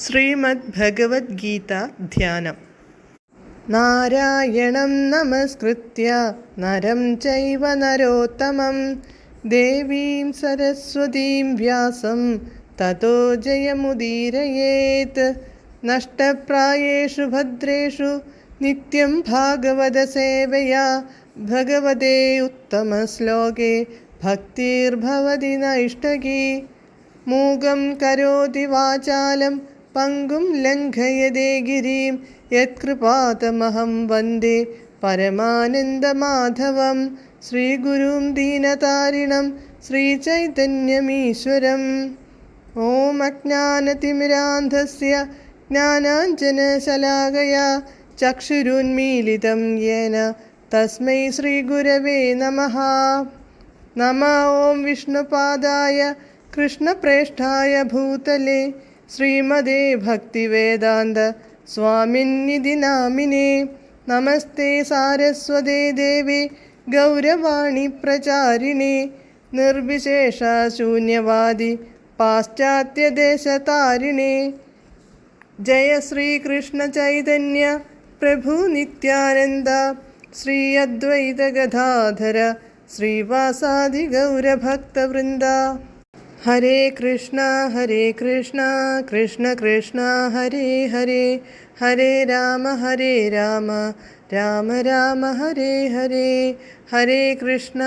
ശ്രീമദ് ഭഗവത്ഗീത ധ്യാനം. നാരായണം നമസ്കൃത്യ നരം ചൈവ നരോത്തമം ദേവീം സരസ്വതീം വ്യാസം തതോ ജയമുദീരയേത്. നഷ്ടപ്രായേഷു ഭദ്രേഷു നിത്യം ഭാഗവത സേവയാ ഭഗവതേ ഉത്തമശ്ലോകേ ഭക്തിർഭവതി നൈഷ്ടകീ. മൂകം കരോതി വാചാലം പങ്കും ലംഘയതേ ഗിരിം യത്കൃപാതമഹം വന്ദേ പരമാനന്ദമാധവം. ശ്രീഗുരും ദീനതാരിണം ശ്രീചൈതന്യമീശ്വരം. ഓം അജ്ഞാനതിമിരാന്ധസ്യ ജ്ഞാനാഞ്ജനശലാകയാ ചക്ഷുരുന്മീലിതം യേന തസ്മൈ ശ്രീഗുരവേ നമഃ. നമഃ ഓം വിഷ്ണുപാദായ കൃഷ്ണപ്രേഷ്ഠായ ഭൂതലേ ശ്രീമതേ ഭക്തിവേദാന്ത സ്വാമിന്നിധി നാമിനേ. നമസ്തേ സാരസ്വതേ ദേവേ ഗൗരവാണി പ്രചാരിണേ നിർവിശേഷ ശൂന്യവാദി പാശ്ചാത്യദേശതാരിണേ. ജയ ശ്രീകൃഷ്ണ ചൈതന്യ പ്രഭു നിത്യാനന്ദ ശ്രീ അദ്വൈത ഗദാധര ശ്രീവാസാദി ഗൗരഭക്തവൃന്ദ. ഹരേ കൃഷ്ണ കൃഷ്ണ കൃഷ്ണ ഹരേ ഹരേ, ഹരേ രാമ രാമ രാമ ഹരേ ഹരേ. ഹരേ കൃഷ്ണ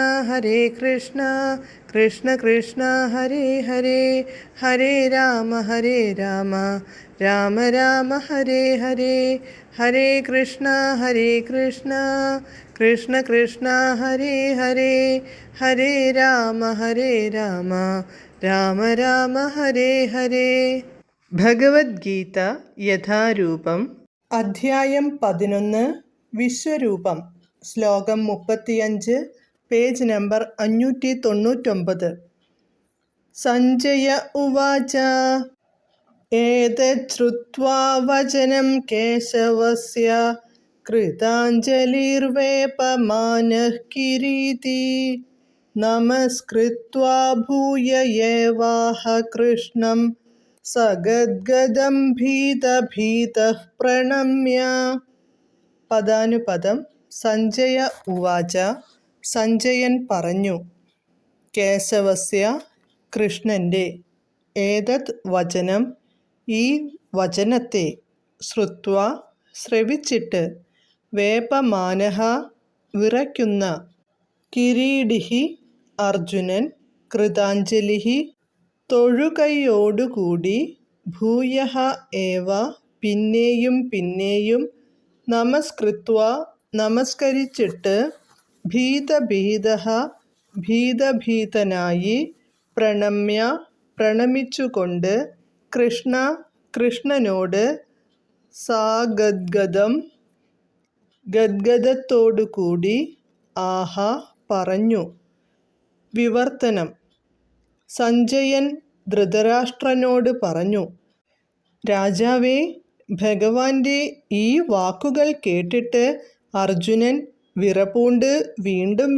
കൃഷ്ണ കൃഷ്ണ ഹരേ ഹരേ, ഹരേ രാമ രാമ രാമ ഹരേ ഹരേ. ഹരേ കൃഷ്ണ കൃഷ്ണ കൃഷ്ണ ഹരേ ഹരേ, ഹരേ രാമ രാമ രാമ ഹരേ ഹരേ. ഭഗവത്ഗീത യഥാരൂപം. അധ്യായം 11. വിശ്വരൂപം. ശ്ലോകം 35, പേജ് നമ്പർ 599. സഞ്ജയ ഉവാച ഏതശ്രുത്വാ വചനം കേശവസ്യ കൃതാഞ്ജലിർവേപമാനഃ കിരീതി നമസ്കൃത്വാ ഭൂയ ഏവാഹ കൃഷ്ണം സഗദ്ഗദം ഭീതഃ പ്രണമ്യ. പദാനുപദം. സഞ്ജയ ഉവാച, സഞ്ജയൻ പറഞ്ഞു, കേശവസ്യ കൃഷ്ണൻ്റെ, ഏതത് വചനം ഈ വചനത്തെ, ശ്രുത്വാ ശ്രവിച്ചിട്ട്, വേപമാനഃ വിറയ്ക്കുന്ന, കിരീടിഹി അർജുനൻ, കൃതാഞ്ജലിഹി തൊഴുകൈയോടുകൂടി, ഭൂയഃ ഏവ പിന്നെയും, നമസ്കൃത്വാ നമസ്കരിച്ചിട്ട്, ഭീതഃ ഭീതനായി, പ്രണമ്യ പ്രണമിച്ചുകൊണ്ട്, കൃഷ്ണനോട്, സാഗദ്ഗദം ഗദ്ഗദത്തോടുകൂടി, ആഹ പറഞ്ഞു. വിവർത്തനം. സഞ്ജയൻ ധൃതരാഷ്ട്രനോട് പറഞ്ഞു, രാജാവേ, ഭഗവാന്റെ ഈ വാക്കുകൾ കേട്ടിട്ട് അർജുനൻ വിറപൂണ്ട്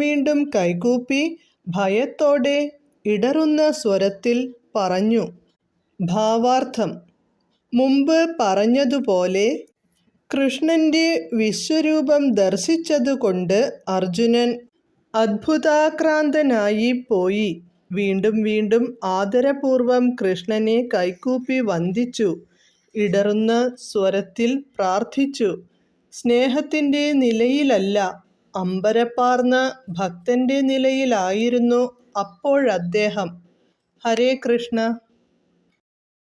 വീണ്ടും കൈകൂപ്പി ഭയത്തോടെ ഇടറുന്ന സ്വരത്തിൽ പറഞ്ഞു. ഭാവാർത്ഥം. മുമ്പ് പറഞ്ഞതുപോലെ കൃഷ്ണന്റെ വിശ്വരൂപം ദർശിച്ചതുകൊണ്ട് അർജുനൻ അത്ഭുതാക്രാന്തനായി പോയി. വീണ്ടും ആദരപൂർവം കൃഷ്ണനെ കൈകൂപ്പി വന്ദിച്ചു. ഇടറുന്ന സ്വരത്തിൽ പ്രാർത്ഥിച്ചു. സ്നേഹത്തിൻ്റെ നിലയിലല്ല, അമ്പരപ്പാർന്ന ഭക്തന്റെ നിലയിലായിരുന്നു അപ്പോഴദ്ദേഹം. ഹരേ കൃഷ്ണ.